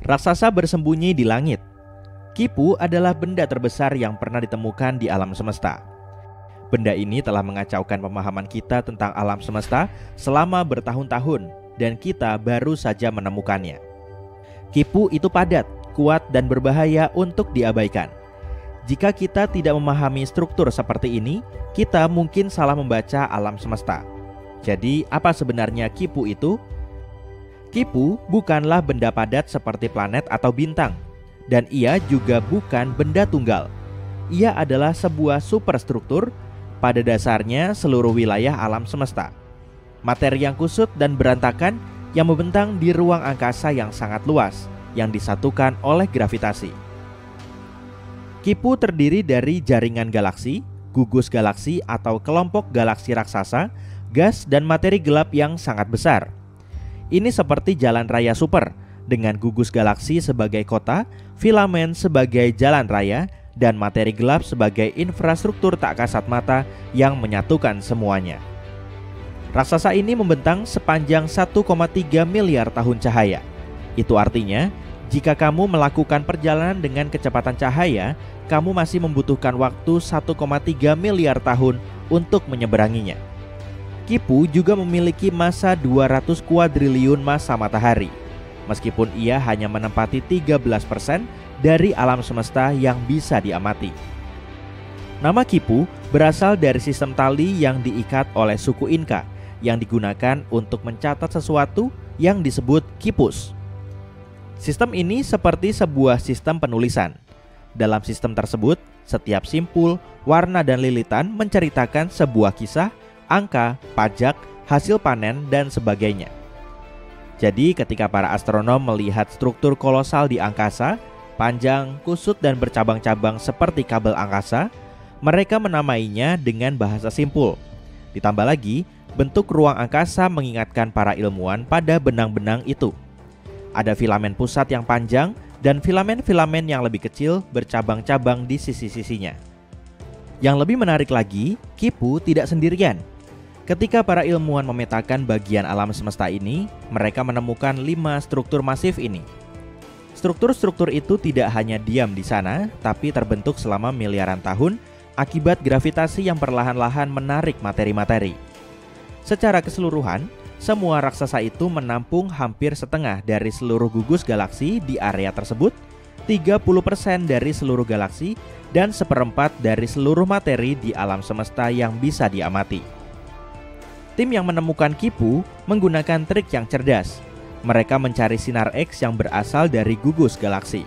Raksasa bersembunyi di langit. Kipu adalah benda terbesar yang pernah ditemukan di alam semesta. Benda ini telah mengacaukan pemahaman kita tentang alam semesta selama bertahun-tahun, dan kita baru saja menemukannya. Kipu itu padat, kuat, dan berbahaya untuk diabaikan. Jika kita tidak memahami struktur seperti ini, kita mungkin salah membaca alam semesta. Jadi, apa sebenarnya kipu itu? Kipu bukanlah benda padat seperti planet atau bintang, dan ia juga bukan benda tunggal. Ia adalah sebuah superstruktur, pada dasarnya seluruh wilayah alam semesta. Materi yang kusut dan berantakan yang membentang di ruang angkasa yang sangat luas, yang disatukan oleh gravitasi. Kipu terdiri dari jaringan galaksi, gugus galaksi atau kelompok galaksi raksasa, gas dan materi gelap yang sangat besar. Ini seperti jalan raya super, dengan gugus galaksi sebagai kota, filamen sebagai jalan raya, dan materi gelap sebagai infrastruktur tak kasat mata yang menyatukan semuanya. Raksasa ini membentang sepanjang 1,3 miliar tahun cahaya. Itu artinya, jika kamu melakukan perjalanan dengan kecepatan cahaya, kamu masih membutuhkan waktu 1,3 miliar tahun untuk menyeberanginya. Kipu juga memiliki massa 200 kuadriliun massa matahari, meskipun ia hanya menempati 13% dari alam semesta yang bisa diamati. Nama Kipu berasal dari sistem tali yang diikat oleh suku Inka yang digunakan untuk mencatat sesuatu yang disebut kipus. Sistem ini seperti sebuah sistem penulisan. Dalam sistem tersebut, setiap simpul, warna, dan lilitan menceritakan sebuah kisah, angka, pajak, hasil panen, dan sebagainya. Jadi ketika para astronom melihat struktur kolosal di angkasa, panjang, kusut, dan bercabang-cabang seperti kabel angkasa, mereka menamainya dengan bahasa simpul. Ditambah lagi, bentuk ruang angkasa mengingatkan para ilmuwan pada benang-benang itu. Ada filamen pusat yang panjang dan filamen-filamen yang lebih kecil bercabang-cabang di sisi-sisinya. Yang lebih menarik lagi, Kipu tidak sendirian. Ketika para ilmuwan memetakan bagian alam semesta ini, mereka menemukan 5 struktur masif ini. Struktur-struktur itu tidak hanya diam di sana, tapi terbentuk selama miliaran tahun akibat gravitasi yang perlahan-lahan menarik materi-materi. Secara keseluruhan, semua raksasa itu menampung hampir setengah dari seluruh gugus galaksi di area tersebut, 30% dari seluruh galaksi, dan 1/4 dari seluruh materi di alam semesta yang bisa diamati. Tim yang menemukan Kipu menggunakan trik yang cerdas. Mereka mencari sinar X yang berasal dari gugus galaksi.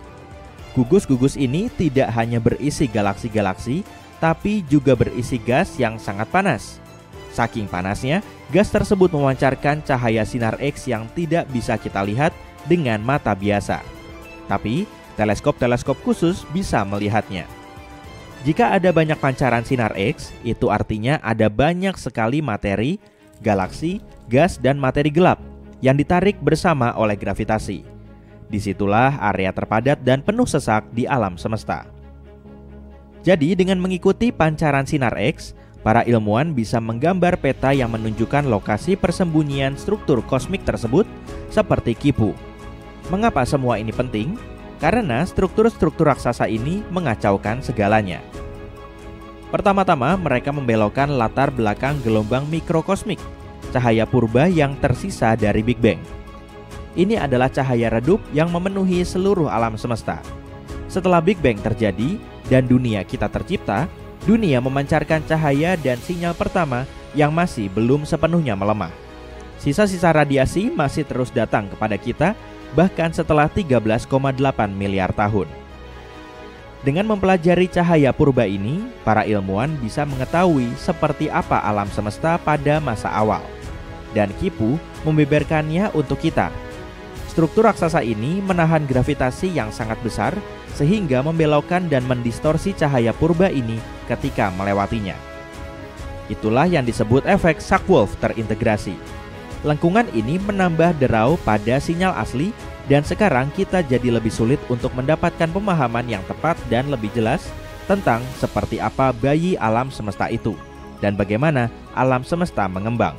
Gugus-gugus ini tidak hanya berisi galaksi-galaksi, tapi juga berisi gas yang sangat panas. Saking panasnya, gas tersebut memancarkan cahaya sinar X yang tidak bisa kita lihat dengan mata biasa. Tapi, teleskop-teleskop khusus bisa melihatnya. Jika ada banyak pancaran sinar X, itu artinya ada banyak sekali materi, galaksi, gas, dan materi gelap yang ditarik bersama oleh gravitasi. Disitulah area terpadat dan penuh sesak di alam semesta. Jadi dengan mengikuti pancaran sinar X, para ilmuwan bisa menggambar peta yang menunjukkan lokasi persembunyian struktur kosmik tersebut seperti Kipu. Mengapa semua ini penting? Karena struktur-struktur raksasa ini mengacaukan segalanya. Pertama-tama mereka membelokkan latar belakang gelombang mikrokosmik, cahaya purba yang tersisa dari Big Bang. Ini adalah cahaya redup yang memenuhi seluruh alam semesta. Setelah Big Bang terjadi dan dunia kita tercipta, dunia memancarkan cahaya dan sinyal pertama yang masih belum sepenuhnya melemah. Sisa-sisa radiasi masih terus datang kepada kita bahkan setelah 13,8 miliar tahun. Dengan mempelajari cahaya purba ini, para ilmuwan bisa mengetahui seperti apa alam semesta pada masa awal. Dan Kipu membeberkannya untuk kita. Struktur raksasa ini menahan gravitasi yang sangat besar sehingga membelokkan dan mendistorsi cahaya purba ini ketika melewatinya. Itulah yang disebut efek Shockwave terintegrasi. Lengkungan ini menambah derau pada sinyal asli dan sekarang kita jadi lebih sulit untuk mendapatkan pemahaman yang tepat dan lebih jelas tentang seperti apa bayi alam semesta itu dan bagaimana alam semesta mengembang.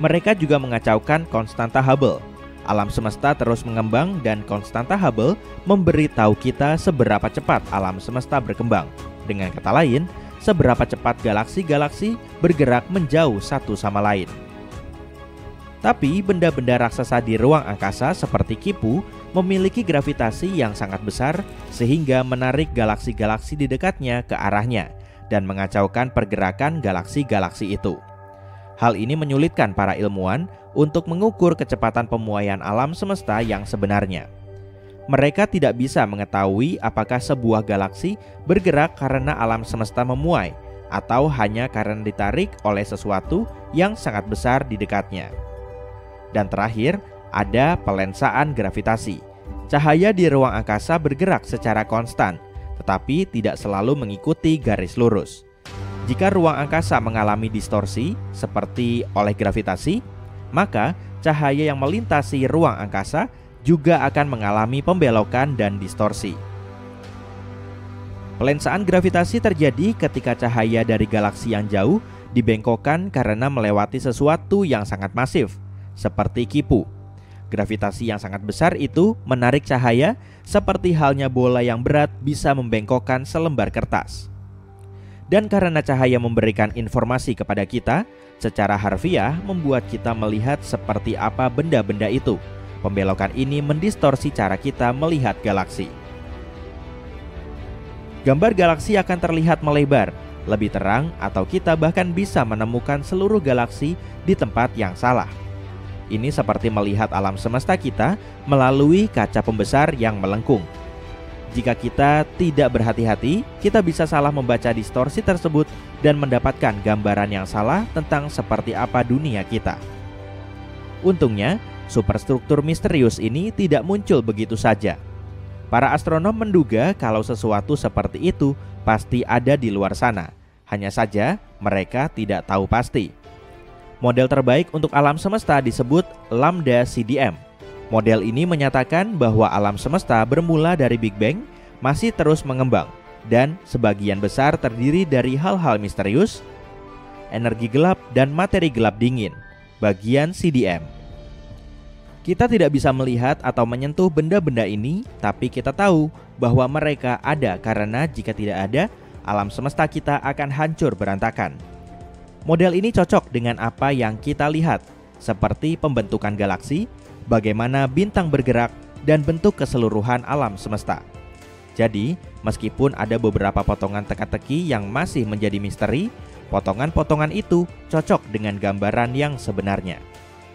Mereka juga mengacaukan konstanta Hubble. Alam semesta terus mengembang dan konstanta Hubble memberitahu kita seberapa cepat alam semesta berkembang. Dengan kata lain, seberapa cepat galaksi-galaksi bergerak menjauh satu sama lain. Tapi benda-benda raksasa di ruang angkasa seperti Kipu memiliki gravitasi yang sangat besar sehingga menarik galaksi-galaksi di dekatnya ke arahnya dan mengacaukan pergerakan galaksi-galaksi itu. Hal ini menyulitkan para ilmuwan untuk mengukur kecepatan pemuaian alam semesta yang sebenarnya. Mereka tidak bisa mengetahui apakah sebuah galaksi bergerak karena alam semesta memuai atau hanya karena ditarik oleh sesuatu yang sangat besar di dekatnya. Dan terakhir, ada pelensaan gravitasi. Cahaya di ruang angkasa bergerak secara konstan, tetapi tidak selalu mengikuti garis lurus. Jika ruang angkasa mengalami distorsi seperti oleh gravitasi, maka cahaya yang melintasi ruang angkasa juga akan mengalami pembelokan dan distorsi. Pelensaan gravitasi terjadi ketika cahaya dari galaksi yang jauh dibengkokkan karena melewati sesuatu yang sangat masif, seperti Kipu. Gravitasi yang sangat besar itu menarik cahaya seperti halnya bola yang berat bisa membengkokkan selembar kertas. Dan karena cahaya memberikan informasi kepada kita, secara harfiah membuat kita melihat seperti apa benda-benda itu. Pembelokan ini mendistorsi cara kita melihat galaksi. Gambar galaksi akan terlihat melebar, lebih terang, atau kita bahkan bisa menemukan seluruh galaksi di tempat yang salah. Ini seperti melihat alam semesta kita melalui kaca pembesar yang melengkung. Jika kita tidak berhati-hati, kita bisa salah membaca distorsi tersebut dan mendapatkan gambaran yang salah tentang seperti apa dunia kita. Untungnya, superstruktur misterius ini tidak muncul begitu saja. Para astronom menduga kalau sesuatu seperti itu pasti ada di luar sana. Hanya saja, mereka tidak tahu pasti. Model terbaik untuk alam semesta disebut Lambda CDM. Model ini menyatakan bahwa alam semesta bermula dari Big Bang, masih terus mengembang, dan sebagian besar terdiri dari hal-hal misterius, energi gelap, dan materi gelap dingin, bagian CDM. Kita tidak bisa melihat atau menyentuh benda-benda ini, tapi kita tahu bahwa mereka ada karena jika tidak ada, alam semesta kita akan hancur berantakan. Model ini cocok dengan apa yang kita lihat, seperti pembentukan galaksi, bagaimana bintang bergerak, dan bentuk keseluruhan alam semesta. Jadi, meskipun ada beberapa potongan teka-teki yang masih menjadi misteri, potongan-potongan itu cocok dengan gambaran yang sebenarnya.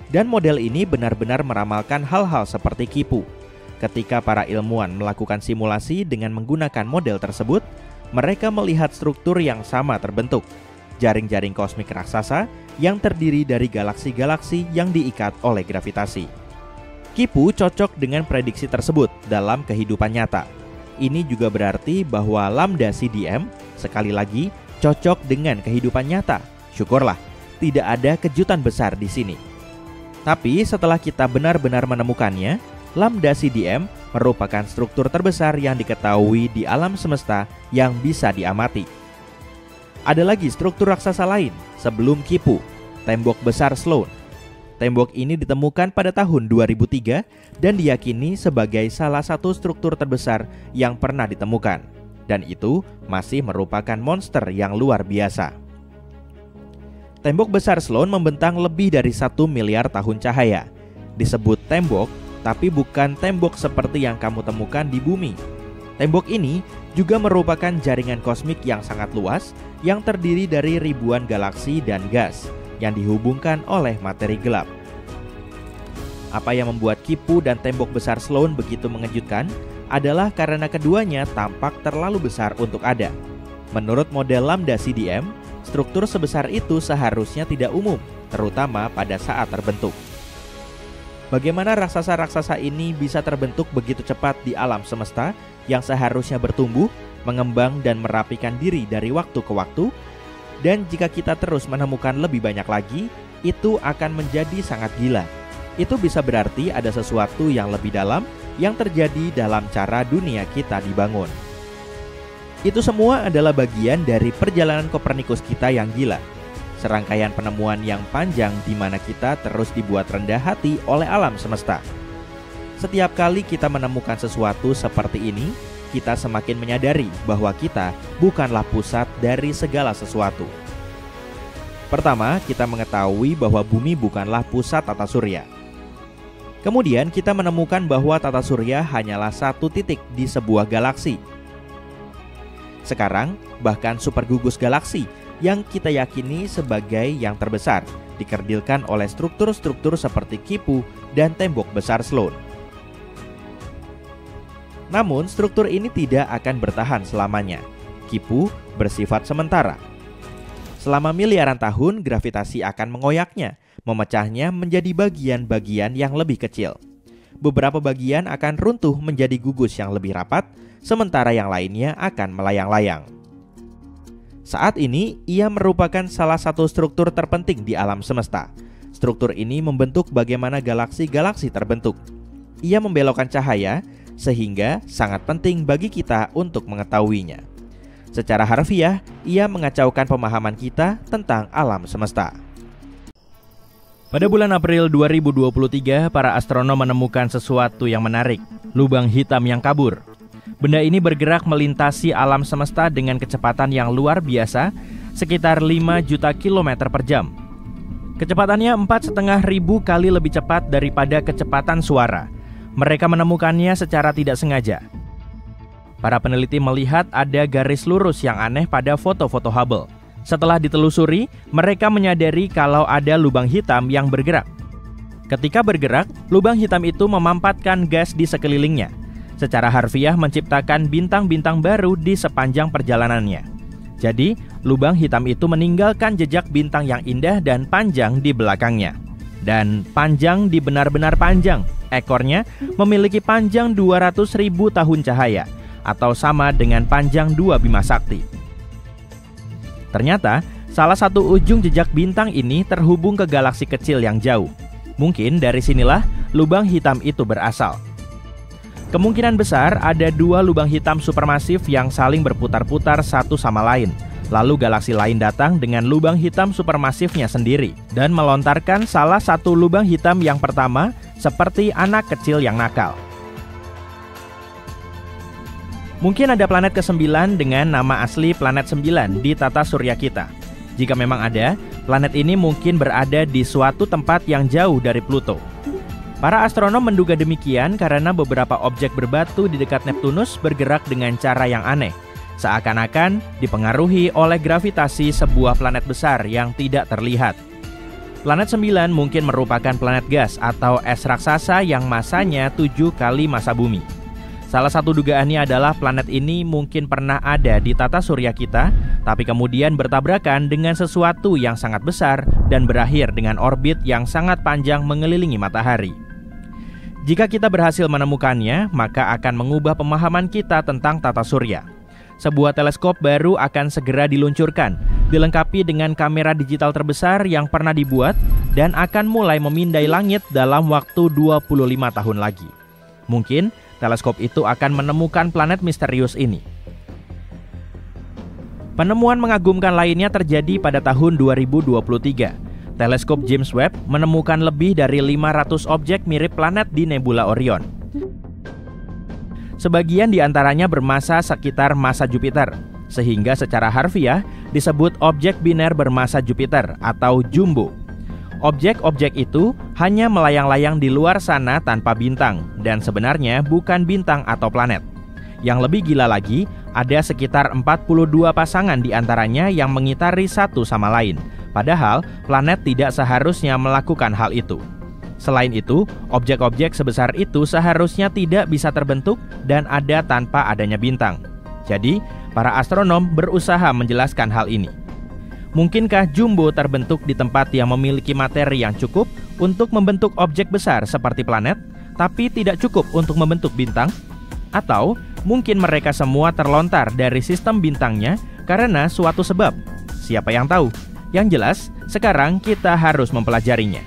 Dan model ini benar-benar meramalkan hal-hal seperti Kipu. Ketika para ilmuwan melakukan simulasi dengan menggunakan model tersebut, mereka melihat struktur yang sama terbentuk. Jaring-jaring kosmik raksasa yang terdiri dari galaksi-galaksi yang diikat oleh gravitasi. Kipu cocok dengan prediksi tersebut dalam kehidupan nyata. Ini juga berarti bahwa Lambda CDM, sekali lagi, cocok dengan kehidupan nyata. Syukurlah, tidak ada kejutan besar di sini. Tapi setelah kita benar-benar menemukannya, Lambda CDM merupakan struktur terbesar yang diketahui di alam semesta yang bisa diamati. Ada lagi struktur raksasa lain sebelum Kipu, tembok besar Sloan. Tembok ini ditemukan pada tahun 2003 dan diyakini sebagai salah satu struktur terbesar yang pernah ditemukan. Dan itu masih merupakan monster yang luar biasa. Tembok besar Sloan membentang lebih dari 1 miliar tahun cahaya. Disebut tembok, tapi bukan tembok seperti yang kamu temukan di bumi. Tembok ini juga merupakan jaringan kosmik yang sangat luas yang terdiri dari ribuan galaksi dan gas yang dihubungkan oleh materi gelap. Apa yang membuat Kipu dan tembok besar Sloan begitu mengejutkan adalah karena keduanya tampak terlalu besar untuk ada. Menurut model Lambda CDM, struktur sebesar itu seharusnya tidak umum, terutama pada saat terbentuk. Bagaimana raksasa-raksasa ini bisa terbentuk begitu cepat di alam semesta yang seharusnya bertumbuh, mengembang, dan merapikan diri dari waktu ke waktu? Dan jika kita terus menemukan lebih banyak lagi, itu akan menjadi sangat gila. Itu bisa berarti ada sesuatu yang lebih dalam yang terjadi dalam cara dunia kita dibangun. Itu semua adalah bagian dari perjalanan Kopernikus kita yang gila. Serangkaian penemuan yang panjang di mana kita terus dibuat rendah hati oleh alam semesta. Setiap kali kita menemukan sesuatu seperti ini, kita semakin menyadari bahwa kita bukanlah pusat dari segala sesuatu. Pertama, kita mengetahui bahwa bumi bukanlah pusat tata surya. Kemudian kita menemukan bahwa tata surya hanyalah satu titik di sebuah galaksi. Sekarang, bahkan supergugus galaksi yang kita yakini sebagai yang terbesar dikerdilkan oleh struktur-struktur seperti Kipu dan tembok besar Sloan. Namun, struktur ini tidak akan bertahan selamanya. Kipu bersifat sementara. Selama miliaran tahun, gravitasi akan mengoyaknya, memecahnya menjadi bagian-bagian yang lebih kecil. Beberapa bagian akan runtuh menjadi gugus yang lebih rapat, sementara yang lainnya akan melayang-layang. Saat ini, ia merupakan salah satu struktur terpenting di alam semesta. Struktur ini membentuk bagaimana galaksi-galaksi terbentuk. Ia membelokkan cahaya, sehingga sangat penting bagi kita untuk mengetahuinya. Secara harfiah, ia mengacaukan pemahaman kita tentang alam semesta. Pada bulan April 2023, para astronom menemukan sesuatu yang menarik, lubang hitam yang kabur. Benda ini bergerak melintasi alam semesta dengan kecepatan yang luar biasa, sekitar 5 juta kilometer per jam. Kecepatannya 4.500 kali lebih cepat daripada kecepatan suara. Mereka menemukannya secara tidak sengaja. Para peneliti melihat ada garis lurus yang aneh pada foto-foto Hubble. Setelah ditelusuri, mereka menyadari kalau ada lubang hitam yang bergerak. Ketika bergerak, lubang hitam itu memampatkan gas di sekelilingnya. Secara harfiah menciptakan bintang-bintang baru di sepanjang perjalanannya. Jadi, lubang hitam itu meninggalkan jejak bintang yang indah dan panjang di belakangnya. Dan panjang di benar-benar panjang. Ekornya memiliki panjang 200.000 tahun cahaya, atau sama dengan panjang 2 Bima Sakti. Ternyata, salah satu ujung jejak bintang ini terhubung ke galaksi kecil yang jauh. Mungkin dari sinilah lubang hitam itu berasal. Kemungkinan besar ada 2 lubang hitam supermasif yang saling berputar-putar satu sama lain. Lalu galaksi lain datang dengan lubang hitam supermasifnya sendiri dan melontarkan salah satu lubang hitam yang pertama seperti anak kecil yang nakal. Mungkin ada planet ke-9 dengan nama asli planet 9 di tata surya kita. Jika memang ada, planet ini mungkin berada di suatu tempat yang jauh dari Pluto. Para astronom menduga demikian karena beberapa objek berbatu di dekat Neptunus bergerak dengan cara yang aneh, seakan-akan dipengaruhi oleh gravitasi sebuah planet besar yang tidak terlihat. Planet 9 mungkin merupakan planet gas atau es raksasa yang masanya 7 kali masa bumi. Salah satu dugaannya adalah planet ini mungkin pernah ada di tata surya kita, tapi kemudian bertabrakan dengan sesuatu yang sangat besar dan berakhir dengan orbit yang sangat panjang mengelilingi matahari. Jika kita berhasil menemukannya, maka akan mengubah pemahaman kita tentang tata surya. Sebuah teleskop baru akan segera diluncurkan, dilengkapi dengan kamera digital terbesar yang pernah dibuat dan akan mulai memindai langit dalam waktu 25 tahun lagi. Mungkin teleskop itu akan menemukan planet misterius ini. Penemuan mengagumkan lainnya terjadi pada tahun 2023. Teleskop James Webb menemukan lebih dari 500 objek mirip planet di nebula Orion. Sebagian di antaranya bermassa sekitar massa Jupiter, sehingga secara harfiah disebut objek biner bermassa Jupiter atau jumbo. Objek-objek itu hanya melayang-layang di luar sana tanpa bintang dan sebenarnya bukan bintang atau planet. Yang lebih gila lagi, ada sekitar 42 pasangan di antaranya yang mengitari satu sama lain. Padahal planet tidak seharusnya melakukan hal itu. Selain itu, objek-objek sebesar itu seharusnya tidak bisa terbentuk dan ada tanpa adanya bintang. Jadi, para astronom berusaha menjelaskan hal ini. Mungkinkah jumbo terbentuk di tempat yang memiliki materi yang cukup untuk membentuk objek besar seperti planet, tapi tidak cukup untuk membentuk bintang? Atau mungkin mereka semua terlontar dari sistem bintangnya karena suatu sebab? Siapa yang tahu? Yang jelas, sekarang kita harus mempelajarinya.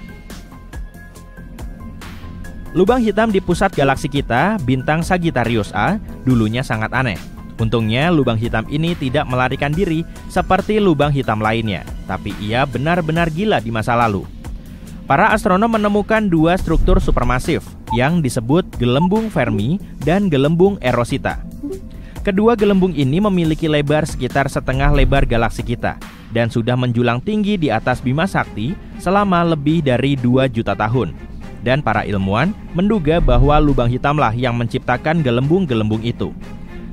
Lubang hitam di pusat galaksi kita, bintang Sagittarius A, dulunya sangat aneh. Untungnya lubang hitam ini tidak melarikan diri seperti lubang hitam lainnya, tapi ia benar-benar gila di masa lalu. Para astronom menemukan dua struktur supermasif yang disebut gelembung Fermi dan gelembung Erosita. Kedua gelembung ini memiliki lebar sekitar setengah lebar galaksi kita dan sudah menjulang tinggi di atas Bima Sakti selama lebih dari 2 juta tahun. Dan para ilmuwan menduga bahwa lubang hitamlah yang menciptakan gelembung-gelembung itu.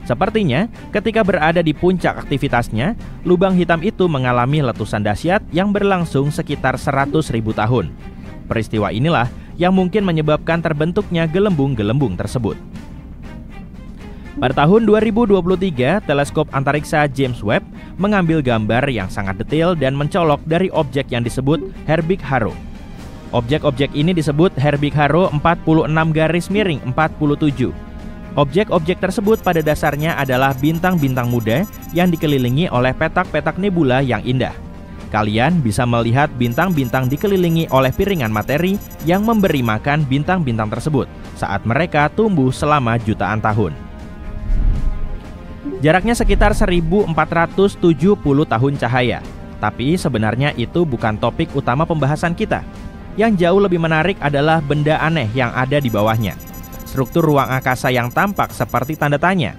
Sepertinya, ketika berada di puncak aktivitasnya, lubang hitam itu mengalami letusan dahsyat yang berlangsung sekitar 100.000 tahun. Peristiwa inilah yang mungkin menyebabkan terbentuknya gelembung-gelembung tersebut. Pada tahun 2023, teleskop antariksa James Webb mengambil gambar yang sangat detail dan mencolok dari objek yang disebut Herbig Haro. Objek-objek ini disebut Herbig Haro 46-47. Objek-objek tersebut pada dasarnya adalah bintang-bintang muda yang dikelilingi oleh petak-petak nebula yang indah. Kalian bisa melihat bintang-bintang dikelilingi oleh piringan materi yang memberi makan bintang-bintang tersebut saat mereka tumbuh selama jutaan tahun. Jaraknya sekitar 1470 tahun cahaya. Tapi sebenarnya itu bukan topik utama pembahasan kita. Yang jauh lebih menarik adalah benda aneh yang ada di bawahnya. Struktur ruang angkasa yang tampak seperti tanda tanya.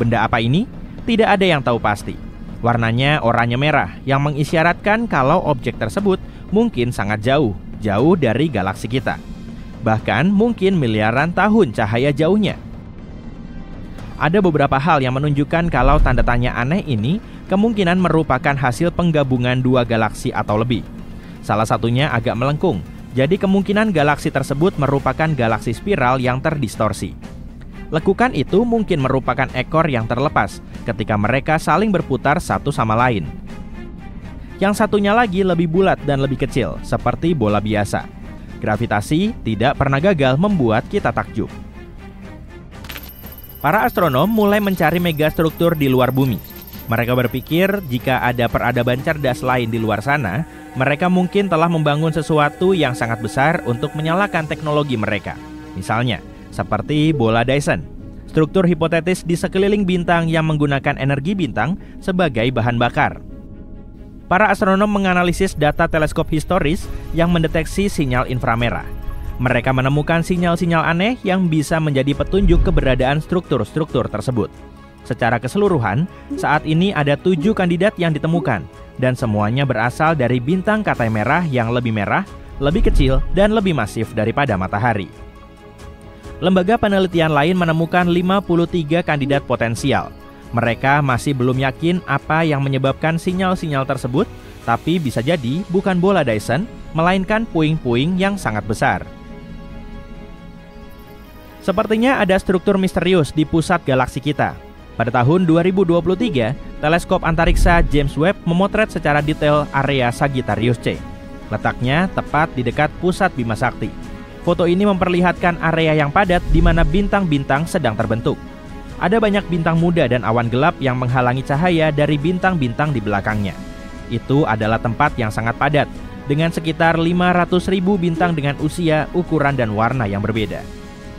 Benda apa ini? Tidak ada yang tahu pasti. Warnanya oranye merah yang mengisyaratkan kalau objek tersebut mungkin sangat jauh dari galaksi kita. Bahkan mungkin miliaran tahun cahaya jauhnya. Ada beberapa hal yang menunjukkan kalau tanda tanya aneh ini kemungkinan merupakan hasil penggabungan dua galaksi atau lebih. Salah satunya agak melengkung. Jadi kemungkinan galaksi tersebut merupakan galaksi spiral yang terdistorsi. Lekukan itu mungkin merupakan ekor yang terlepas ketika mereka saling berputar satu sama lain. Yang satunya lagi lebih bulat dan lebih kecil, seperti bola biasa. Gravitasi tidak pernah gagal membuat kita takjub. Para astronom mulai mencari megastruktur di luar bumi. Mereka berpikir jika ada peradaban cerdas lain di luar sana, mereka mungkin telah membangun sesuatu yang sangat besar untuk menyalakan teknologi mereka. Misalnya, seperti bola Dyson, struktur hipotetis di sekeliling bintang yang menggunakan energi bintang sebagai bahan bakar. Para astronom menganalisis data teleskop historis yang mendeteksi sinyal inframerah. Mereka menemukan sinyal-sinyal aneh yang bisa menjadi petunjuk keberadaan struktur-struktur tersebut. Secara keseluruhan, saat ini ada 7 kandidat yang ditemukan, dan semuanya berasal dari bintang katai merah yang lebih merah, lebih kecil, dan lebih masif daripada matahari. Lembaga penelitian lain menemukan 53 kandidat potensial. Mereka masih belum yakin apa yang menyebabkan sinyal-sinyal tersebut, tapi bisa jadi bukan bola Dyson, melainkan puing-puing yang sangat besar. Sepertinya ada struktur misterius di pusat galaksi kita. Pada tahun 2023, teleskop antariksa James Webb memotret secara detail area Sagittarius C. Letaknya tepat di dekat pusat Bima Sakti. Foto ini memperlihatkan area yang padat di mana bintang-bintang sedang terbentuk. Ada banyak bintang muda dan awan gelap yang menghalangi cahaya dari bintang-bintang di belakangnya. Itu adalah tempat yang sangat padat, dengan sekitar 500.000 bintang dengan usia, ukuran, dan warna yang berbeda.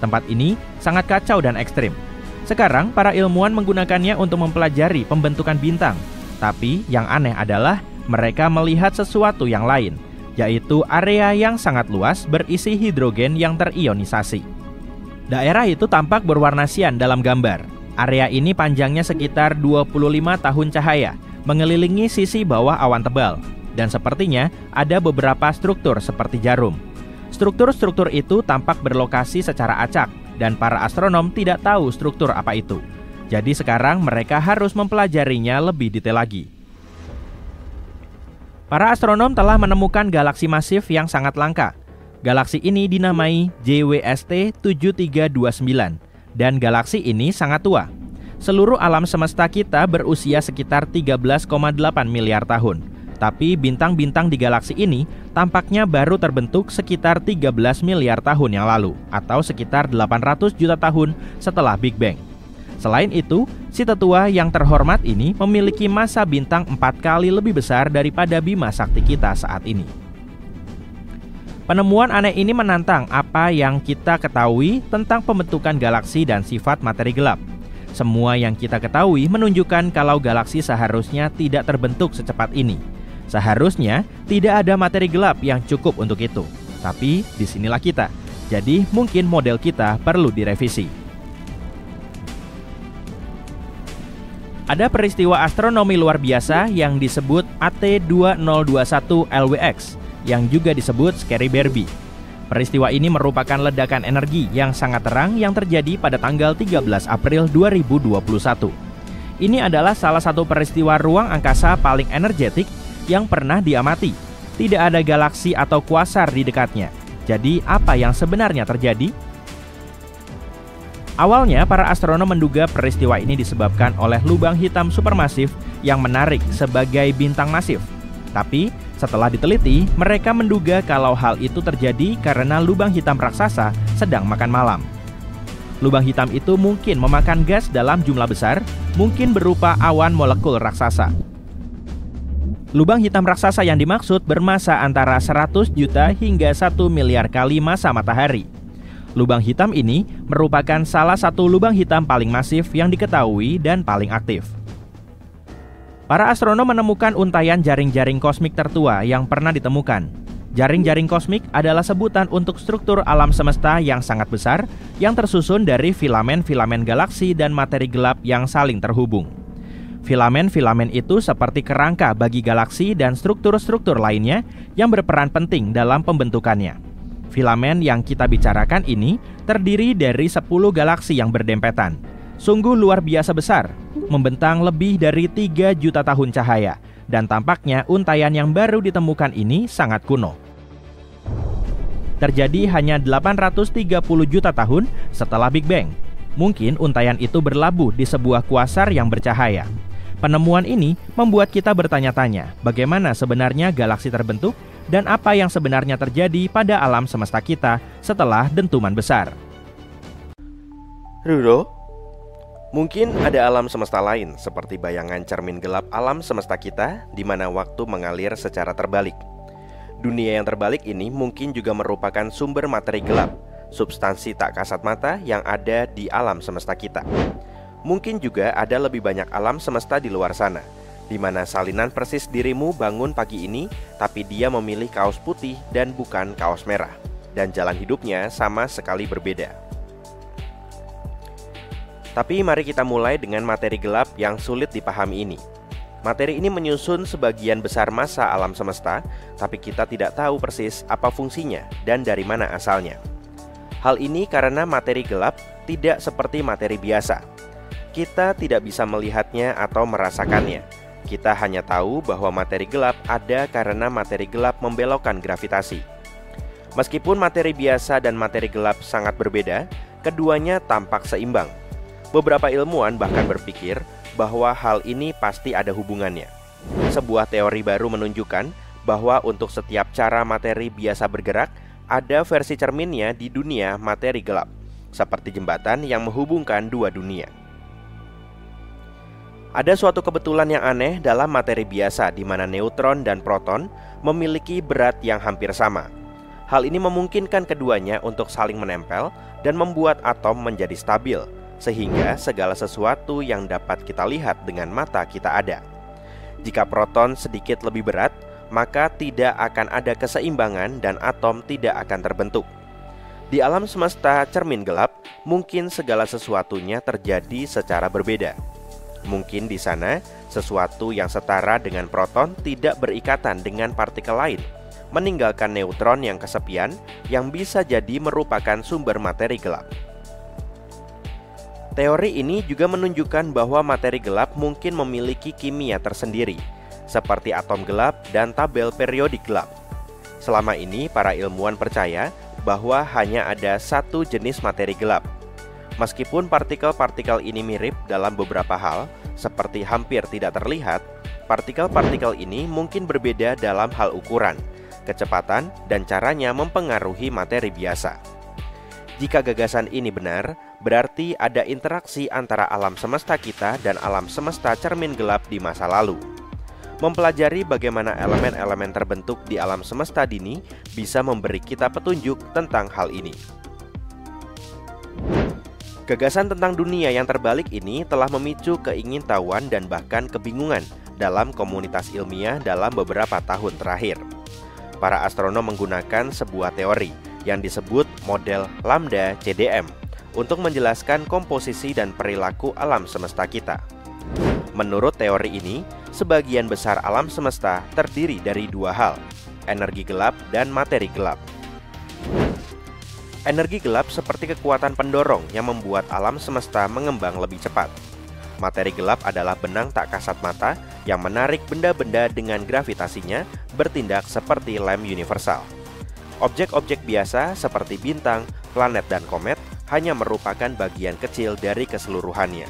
Tempat ini sangat kacau dan ekstrim. Sekarang, para ilmuwan menggunakannya untuk mempelajari pembentukan bintang. Tapi, yang aneh adalah mereka melihat sesuatu yang lain, yaitu area yang sangat luas berisi hidrogen yang terionisasi. Daerah itu tampak berwarna sian dalam gambar. Area ini panjangnya sekitar 25 tahun cahaya, mengelilingi sisi bawah awan tebal, dan sepertinya ada beberapa struktur seperti jarum. Struktur-struktur itu tampak berlokasi secara acak, dan para astronom tidak tahu struktur apa itu. Jadi sekarang mereka harus mempelajarinya lebih detail lagi. Para astronom telah menemukan galaksi masif yang sangat langka. Galaksi ini dinamai JWST 7329, dan galaksi ini sangat tua. Seluruh alam semesta kita berusia sekitar 13,8 miliar tahun. Tapi bintang-bintang di galaksi ini tampaknya baru terbentuk sekitar 13 miliar tahun yang lalu, atau sekitar 800 juta tahun setelah Big Bang. Selain itu, si tetua yang terhormat ini memiliki massa bintang 4 kali lebih besar daripada Bima Sakti kita saat ini. Penemuan aneh ini menantang apa yang kita ketahui tentang pembentukan galaksi dan sifat materi gelap. Semua yang kita ketahui menunjukkan kalau galaksi seharusnya tidak terbentuk secepat ini. Seharusnya tidak ada materi gelap yang cukup untuk itu. Tapi disinilah kita. Jadi mungkin model kita perlu direvisi. Ada peristiwa astronomi luar biasa yang disebut AT2021 LWX, yang juga disebut Scary Barbie. Peristiwa ini merupakan ledakan energi yang sangat terang yang terjadi pada tanggal 13 April 2021. Ini adalah salah satu peristiwa ruang angkasa paling energetik yang pernah diamati. Tidak ada galaksi atau kuasar di dekatnya. Jadi apa yang sebenarnya terjadi? Awalnya para astronom menduga peristiwa ini disebabkan oleh lubang hitam supermasif yang menarik sebagai bintang masif. Tapi setelah diteliti, mereka menduga kalau hal itu terjadi karena lubang hitam raksasa sedang makan malam. Lubang hitam itu mungkin memakan gas dalam jumlah besar, mungkin berupa awan molekul raksasa. Lubang hitam raksasa yang dimaksud bermassa antara 100 juta hingga 1 miliar kali massa matahari. Lubang hitam ini merupakan salah satu lubang hitam paling masif yang diketahui dan paling aktif. Para astronom menemukan untayan jaring-jaring kosmik tertua yang pernah ditemukan. Jaring-jaring kosmik adalah sebutan untuk struktur alam semesta yang sangat besar yang tersusun dari filamen-filamen galaksi dan materi gelap yang saling terhubung. Filamen-filamen itu seperti kerangka bagi galaksi dan struktur-struktur lainnya yang berperan penting dalam pembentukannya. Filamen yang kita bicarakan ini terdiri dari 10 galaksi yang berdempetan. Sungguh luar biasa besar, membentang lebih dari 3 juta tahun cahaya, dan tampaknya untayan yang baru ditemukan ini sangat kuno. Terjadi hanya 830 juta tahun setelah Big Bang. Mungkin untayan itu berlabuh di sebuah kuasar yang bercahaya. Penemuan ini membuat kita bertanya-tanya, bagaimana sebenarnya galaksi terbentuk dan apa yang sebenarnya terjadi pada alam semesta kita setelah dentuman besar. Rudo, mungkin ada alam semesta lain seperti bayangan cermin gelap alam semesta kita di mana waktu mengalir secara terbalik. Dunia yang terbalik ini mungkin juga merupakan sumber materi gelap, substansi tak kasat mata yang ada di alam semesta kita. Mungkin juga ada lebih banyak alam semesta di luar sana, di mana salinan persis dirimu bangun pagi ini, tapi dia memilih kaos putih dan bukan kaos merah, dan jalan hidupnya sama sekali berbeda. Tapi mari kita mulai dengan materi gelap yang sulit dipahami ini. Materi ini menyusun sebagian besar massa alam semesta, tapi kita tidak tahu persis apa fungsinya dan dari mana asalnya. Hal ini karena materi gelap tidak seperti materi biasa. Kita tidak bisa melihatnya atau merasakannya. Kita hanya tahu bahwa materi gelap ada karena materi gelap membelokkan gravitasi. Meskipun materi biasa dan materi gelap sangat berbeda, keduanya tampak seimbang. Beberapa ilmuwan bahkan berpikir bahwa hal ini pasti ada hubungannya. Sebuah teori baru menunjukkan bahwa untuk setiap cara materi biasa bergerak, ada versi cerminnya di dunia materi gelap, seperti jembatan yang menghubungkan dua dunia. Ada suatu kebetulan yang aneh dalam materi biasa di mana neutron dan proton memiliki berat yang hampir sama. Hal ini memungkinkan keduanya untuk saling menempel dan membuat atom menjadi stabil, sehingga segala sesuatu yang dapat kita lihat dengan mata kita ada. Jika proton sedikit lebih berat, maka tidak akan ada keseimbangan dan atom tidak akan terbentuk. Di alam semesta cermin gelap, mungkin segala sesuatunya terjadi secara berbeda. Mungkin di sana, sesuatu yang setara dengan proton tidak berikatan dengan partikel lain, meninggalkan neutron yang kesepian yang bisa jadi merupakan sumber materi gelap. Teori ini juga menunjukkan bahwa materi gelap mungkin memiliki kimia tersendiri, seperti atom gelap dan tabel periodik gelap. Selama ini, para ilmuwan percaya bahwa hanya ada satu jenis materi gelap. Meskipun partikel-partikel ini mirip dalam beberapa hal, seperti hampir tidak terlihat, partikel-partikel ini mungkin berbeda dalam hal ukuran, kecepatan, dan caranya mempengaruhi materi biasa. Jika gagasan ini benar, berarti ada interaksi antara alam semesta kita dan alam semesta cermin gelap di masa lalu. Mempelajari bagaimana elemen-elemen terbentuk di alam semesta dini bisa memberi kita petunjuk tentang hal ini. Gagasan tentang dunia yang terbalik ini telah memicu keingintahuan dan bahkan kebingungan dalam komunitas ilmiah dalam beberapa tahun terakhir. Para astronom menggunakan sebuah teori yang disebut model lambda CDM untuk menjelaskan komposisi dan perilaku alam semesta kita. Menurut teori ini, sebagian besar alam semesta terdiri dari dua hal, energi gelap dan materi gelap. Energi gelap seperti kekuatan pendorong yang membuat alam semesta mengembang lebih cepat. Materi gelap adalah benang tak kasat mata yang menarik benda-benda dengan gravitasinya bertindak seperti lem universal. Objek-objek biasa seperti bintang, planet, dan komet hanya merupakan bagian kecil dari keseluruhannya.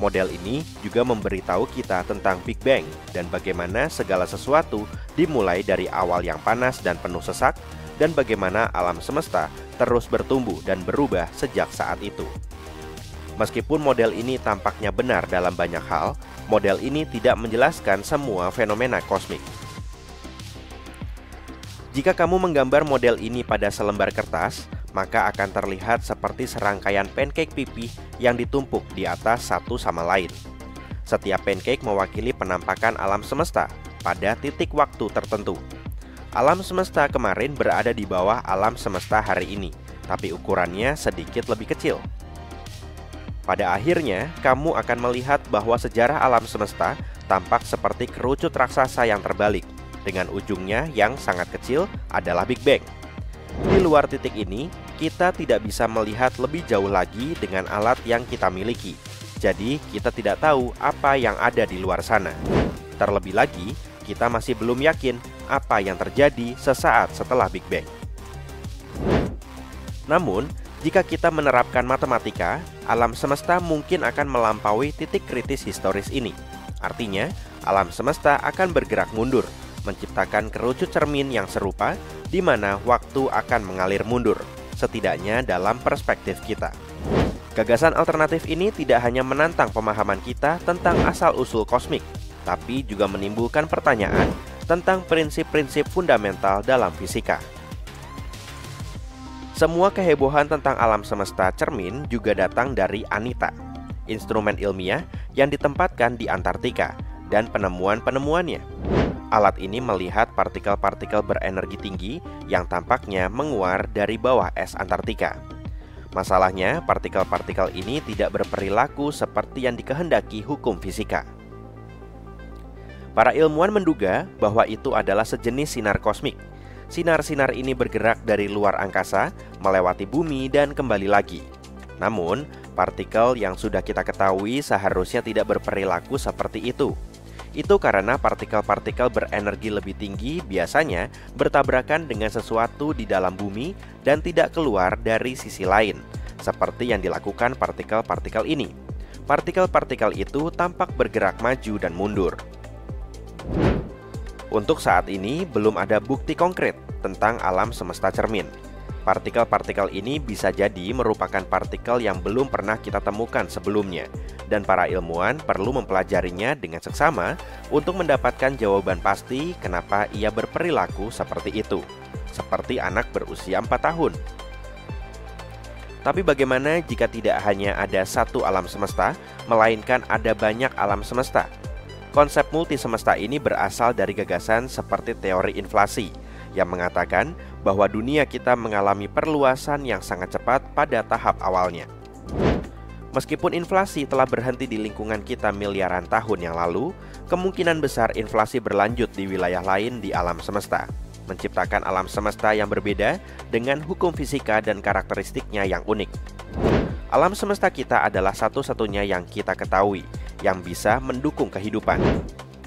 Model ini juga memberitahu kita tentang Big Bang dan bagaimana segala sesuatu dimulai dari awal yang panas dan penuh sesak, dan bagaimana alam semesta terus bertumbuh dan berubah sejak saat itu. Meskipun model ini tampaknya benar dalam banyak hal, model ini tidak menjelaskan semua fenomena kosmik. Jika kamu menggambar model ini pada selembar kertas, maka akan terlihat seperti serangkaian pancake pipih yang ditumpuk di atas satu sama lain. Setiap pancake mewakili penampakan alam semesta pada titik waktu tertentu. Alam semesta kemarin berada di bawah alam semesta hari ini, tapi ukurannya sedikit lebih kecil. Pada akhirnya, kamu akan melihat bahwa sejarah alam semesta tampak seperti kerucut raksasa yang terbalik, dengan ujungnya yang sangat kecil adalah Big Bang. Di luar titik ini, kita tidak bisa melihat lebih jauh lagi dengan alat yang kita miliki. Jadi, kita tidak tahu apa yang ada di luar sana. Terlebih lagi, kita masih belum yakin apa yang terjadi sesaat setelah Big Bang. Namun, jika kita menerapkan matematika, alam semesta mungkin akan melampaui titik kritis historis ini. Artinya, alam semesta akan bergerak mundur, menciptakan kerucut cermin yang serupa, di mana waktu akan mengalir mundur, setidaknya dalam perspektif kita. Gagasan alternatif ini tidak hanya menantang pemahaman kita tentang asal-usul kosmik, tapi juga menimbulkan pertanyaan tentang prinsip-prinsip fundamental dalam fisika. Semua kehebohan tentang alam semesta cermin juga datang dari ANITA, instrumen ilmiah yang ditempatkan di Antartika, dan penemuan-penemuannya. Alat ini melihat partikel-partikel berenergi tinggi yang tampaknya menguar dari bawah es Antartika. Masalahnya, partikel-partikel ini tidak berperilaku seperti yang dikehendaki hukum fisika. Para ilmuwan menduga bahwa itu adalah sejenis sinar kosmik. Sinar-sinar ini bergerak dari luar angkasa, melewati bumi dan kembali lagi. Namun, partikel yang sudah kita ketahui seharusnya tidak berperilaku seperti itu. Itu karena partikel-partikel berenergi lebih tinggi biasanya bertabrakan dengan sesuatu di dalam bumi dan tidak keluar dari sisi lain, seperti yang dilakukan partikel-partikel ini. Partikel-partikel itu tampak bergerak maju dan mundur. Untuk saat ini, belum ada bukti konkret tentang alam semesta cermin. Partikel-partikel ini bisa jadi merupakan partikel yang belum pernah kita temukan sebelumnya, dan para ilmuwan perlu mempelajarinya dengan seksama untuk mendapatkan jawaban pasti kenapa ia berperilaku seperti itu, seperti anak berusia 4 tahun. Tapi bagaimana jika tidak hanya ada satu alam semesta, melainkan ada banyak alam semesta? Konsep multisemesta ini berasal dari gagasan seperti teori inflasi yang mengatakan bahwa dunia kita mengalami perluasan yang sangat cepat pada tahap awalnya. Meskipun inflasi telah berhenti di lingkungan kita miliaran tahun yang lalu, kemungkinan besar inflasi berlanjut di wilayah lain di alam semesta, menciptakan alam semesta yang berbeda dengan hukum fisika dan karakteristiknya yang unik. Alam semesta kita adalah satu-satunya yang kita ketahui yang bisa mendukung kehidupan.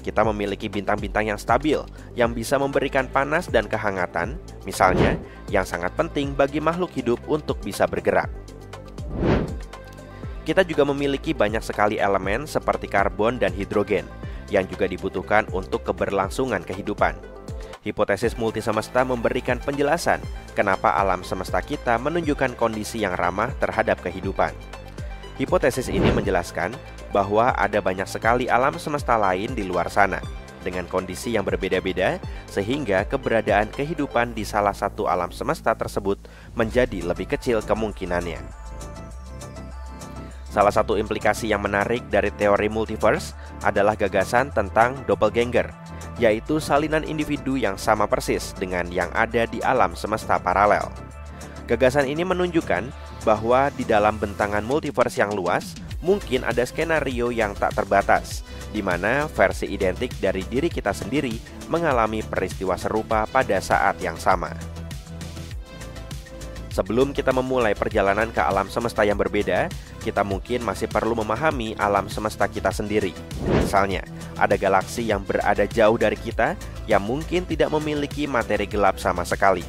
Kita memiliki bintang-bintang yang stabil, yang bisa memberikan panas dan kehangatan, misalnya, yang sangat penting bagi makhluk hidup untuk bisa bergerak. Kita juga memiliki banyak sekali elemen seperti karbon dan hidrogen, yang juga dibutuhkan untuk keberlangsungan kehidupan. Hipotesis multisemesta memberikan penjelasan kenapa alam semesta kita menunjukkan kondisi yang ramah terhadap kehidupan. Hipotesis ini menjelaskan bahwa ada banyak sekali alam semesta lain di luar sana, dengan kondisi yang berbeda-beda, sehingga keberadaan kehidupan di salah satu alam semesta tersebut menjadi lebih kecil kemungkinannya. Salah satu implikasi yang menarik dari teori multiverse adalah gagasan tentang doppelganger, yaitu salinan individu yang sama persis dengan yang ada di alam semesta paralel. Gagasan ini menunjukkan bahwa di dalam bentangan multiverse yang luas, mungkin ada skenario yang tak terbatas, di mana versi identik dari diri kita sendiri mengalami peristiwa serupa pada saat yang sama. Sebelum kita memulai perjalanan ke alam semesta yang berbeda, kita mungkin masih perlu memahami alam semesta kita sendiri. Misalnya, ada galaksi yang berada jauh dari kita yang mungkin tidak memiliki materi gelap sama sekali.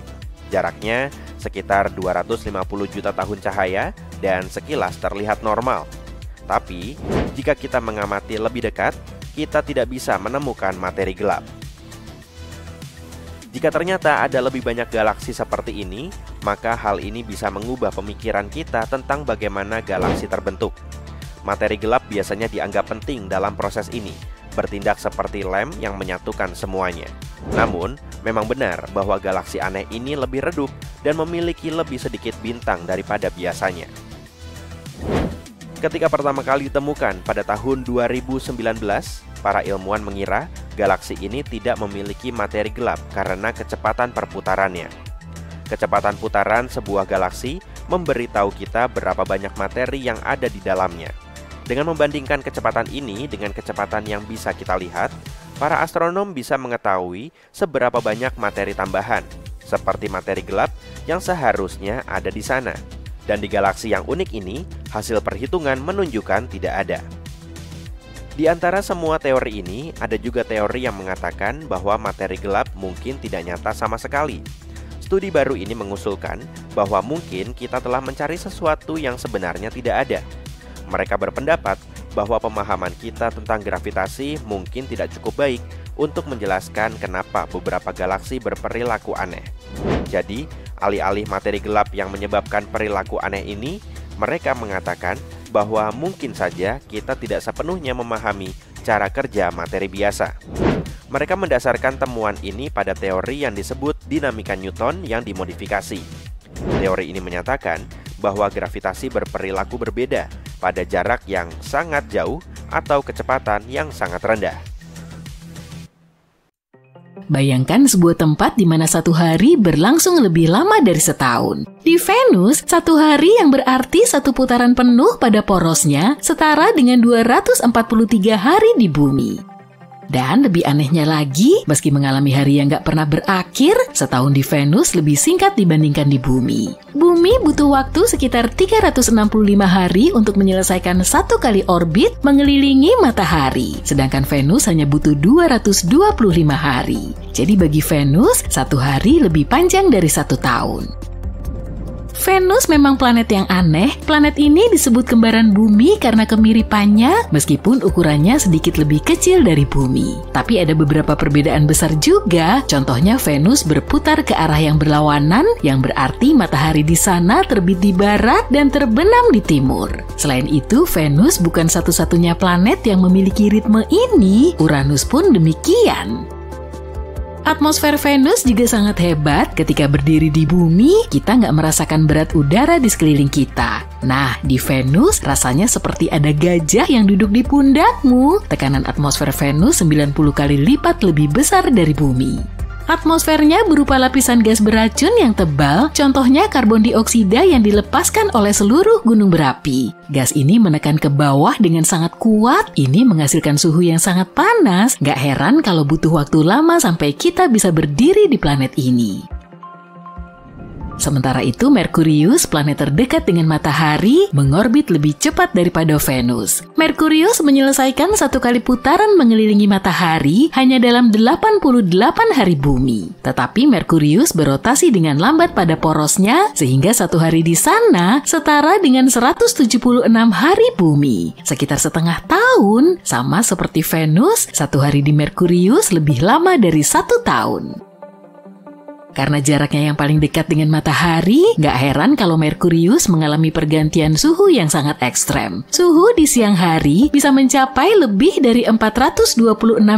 Jaraknya sekitar 250 juta tahun cahaya dan sekilas terlihat normal. Tapi, jika kita mengamati lebih dekat, kita tidak bisa menemukan materi gelap. Jika ternyata ada lebih banyak galaksi seperti ini, maka hal ini bisa mengubah pemikiran kita tentang bagaimana galaksi terbentuk. Materi gelap biasanya dianggap penting dalam proses ini, bertindak seperti lem yang menyatukan semuanya. Namun, memang benar bahwa galaksi aneh ini lebih redup dan memiliki lebih sedikit bintang daripada biasanya. Ketika pertama kali ditemukan pada tahun 2019, para ilmuwan mengira galaksi ini tidak memiliki materi gelap karena kecepatan perputarannya. Kecepatan putaran sebuah galaksi memberitahu kita berapa banyak materi yang ada di dalamnya. Dengan membandingkan kecepatan ini dengan kecepatan yang bisa kita lihat, para astronom bisa mengetahui seberapa banyak materi tambahan, seperti materi gelap yang seharusnya ada di sana. Dan di galaksi yang unik ini, hasil perhitungan menunjukkan tidak ada. Di antara semua teori ini, ada juga teori yang mengatakan bahwa materi gelap mungkin tidak nyata sama sekali. Studi baru ini mengusulkan bahwa mungkin kita telah mencari sesuatu yang sebenarnya tidak ada. Mereka berpendapat bahwa pemahaman kita tentang gravitasi mungkin tidak cukup baik untuk menjelaskan kenapa beberapa galaksi berperilaku aneh. Jadi, alih-alih materi gelap yang menyebabkan perilaku aneh ini, mereka mengatakan bahwa mungkin saja kita tidak sepenuhnya memahami cara kerja materi biasa. Mereka mendasarkan temuan ini pada teori yang disebut dinamika Newton yang dimodifikasi. Teori ini menyatakan bahwa gravitasi berperilaku berbeda pada jarak yang sangat jauh atau kecepatan yang sangat rendah. Bayangkan sebuah tempat di mana satu hari berlangsung lebih lama dari setahun. Di Venus, satu hari yang berarti satu putaran penuh pada porosnya setara dengan 243 hari di bumi. Dan lebih anehnya lagi, meski mengalami hari yang gak pernah berakhir, setahun di Venus lebih singkat dibandingkan di bumi. Bumi butuh waktu sekitar 365 hari untuk menyelesaikan satu kali orbit mengelilingi matahari, sedangkan Venus hanya butuh 225 hari. Jadi bagi Venus, satu hari lebih panjang dari satu tahun. Venus memang planet yang aneh. Planet ini disebut kembaran bumi karena kemiripannya, meskipun ukurannya sedikit lebih kecil dari bumi. Tapi ada beberapa perbedaan besar juga. Contohnya Venus berputar ke arah yang berlawanan, yang berarti matahari di sana terbit di barat dan terbenam di timur. Selain itu, Venus bukan satu-satunya planet yang memiliki ritme ini. Uranus pun demikian. Atmosfer Venus juga sangat hebat. Ketika berdiri di bumi, kita nggak merasakan berat udara di sekeliling kita. Nah, di Venus rasanya seperti ada gajah yang duduk di pundakmu. Tekanan atmosfer Venus 90 kali lipat lebih besar dari bumi. Atmosfernya berupa lapisan gas beracun yang tebal, contohnya karbon dioksida yang dilepaskan oleh seluruh gunung berapi. Gas ini menekan ke bawah dengan sangat kuat, ini menghasilkan suhu yang sangat panas. Gak heran kalau butuh waktu lama sampai kita bisa berdiri di planet ini. Sementara itu, Merkurius, planet terdekat dengan matahari, mengorbit lebih cepat daripada Venus. Merkurius menyelesaikan satu kali putaran mengelilingi matahari hanya dalam 88 hari bumi. Tetapi Merkurius berotasi dengan lambat pada porosnya, sehingga satu hari di sana setara dengan 176 hari bumi. Sekitar setengah tahun, sama seperti Venus, satu hari di Merkurius lebih lama dari satu tahun. Karena jaraknya yang paling dekat dengan matahari, nggak heran kalau Merkurius mengalami pergantian suhu yang sangat ekstrem. Suhu di siang hari bisa mencapai lebih dari 426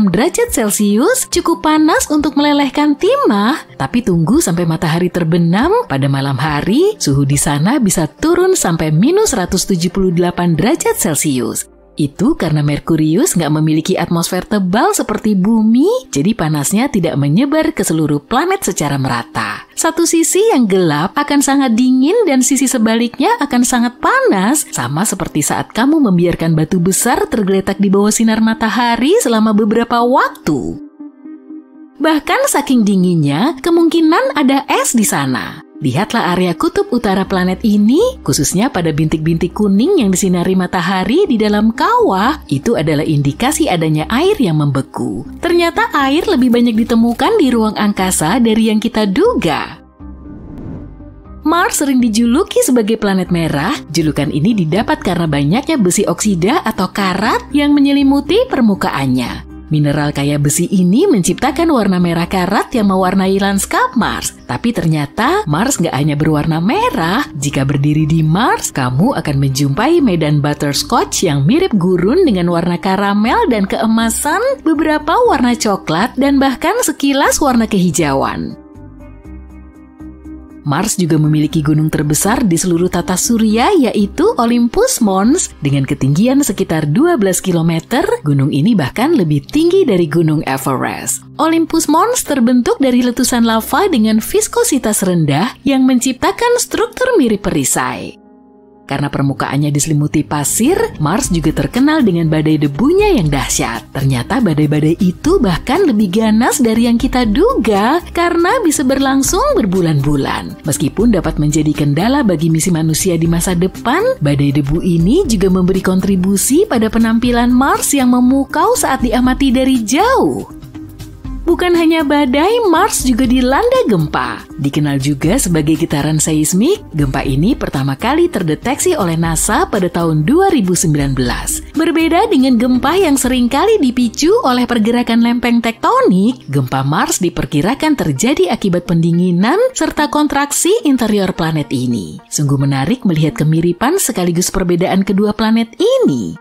derajat Celcius, cukup panas untuk melelehkan timah. Tapi tunggu sampai matahari terbenam, pada malam hari, suhu di sana bisa turun sampai minus 178 derajat Celcius. Itu karena Merkurius nggak memiliki atmosfer tebal seperti bumi, jadi panasnya tidak menyebar ke seluruh planet secara merata. Satu sisi yang gelap akan sangat dingin dan sisi sebaliknya akan sangat panas, sama seperti saat kamu membiarkan batu besar tergeletak di bawah sinar matahari selama beberapa waktu. Bahkan saking dinginnya, kemungkinan ada es di sana. Lihatlah area kutub utara planet ini, khususnya pada bintik-bintik kuning yang disinari matahari di dalam kawah, itu adalah indikasi adanya air yang membeku. Ternyata air lebih banyak ditemukan di ruang angkasa dari yang kita duga. Mars sering dijuluki sebagai planet merah. Julukan ini didapat karena banyaknya besi oksida atau karat yang menyelimuti permukaannya. Mineral kaya besi ini menciptakan warna merah karat yang mewarnai lanskap Mars. Tapi ternyata Mars nggak hanya berwarna merah. Jika berdiri di Mars, kamu akan menjumpai medan butterscotch yang mirip gurun dengan warna karamel dan keemasan, beberapa warna coklat, dan bahkan sekilas warna kehijauan. Mars juga memiliki gunung terbesar di seluruh tata surya, yaitu Olympus Mons dengan ketinggian sekitar 12 km. Gunung ini bahkan lebih tinggi dari Gunung Everest. Olympus Mons terbentuk dari letusan lava dengan viskositas rendah yang menciptakan struktur mirip perisai. Karena permukaannya diselimuti pasir, Mars juga terkenal dengan badai debunya yang dahsyat. Ternyata badai-badai itu bahkan lebih ganas dari yang kita duga karena bisa berlangsung berbulan-bulan. Meskipun dapat menjadi kendala bagi misi manusia di masa depan, badai debu ini juga memberi kontribusi pada penampilan Mars yang memukau saat diamati dari jauh. Bukan hanya badai, Mars juga dilanda gempa. Dikenal juga sebagai getaran seismik, gempa ini pertama kali terdeteksi oleh NASA pada tahun 2019. Berbeda dengan gempa yang seringkali dipicu oleh pergerakan lempeng tektonik, gempa Mars diperkirakan terjadi akibat pendinginan serta kontraksi interior planet ini. Sungguh menarik melihat kemiripan sekaligus perbedaan kedua planet ini.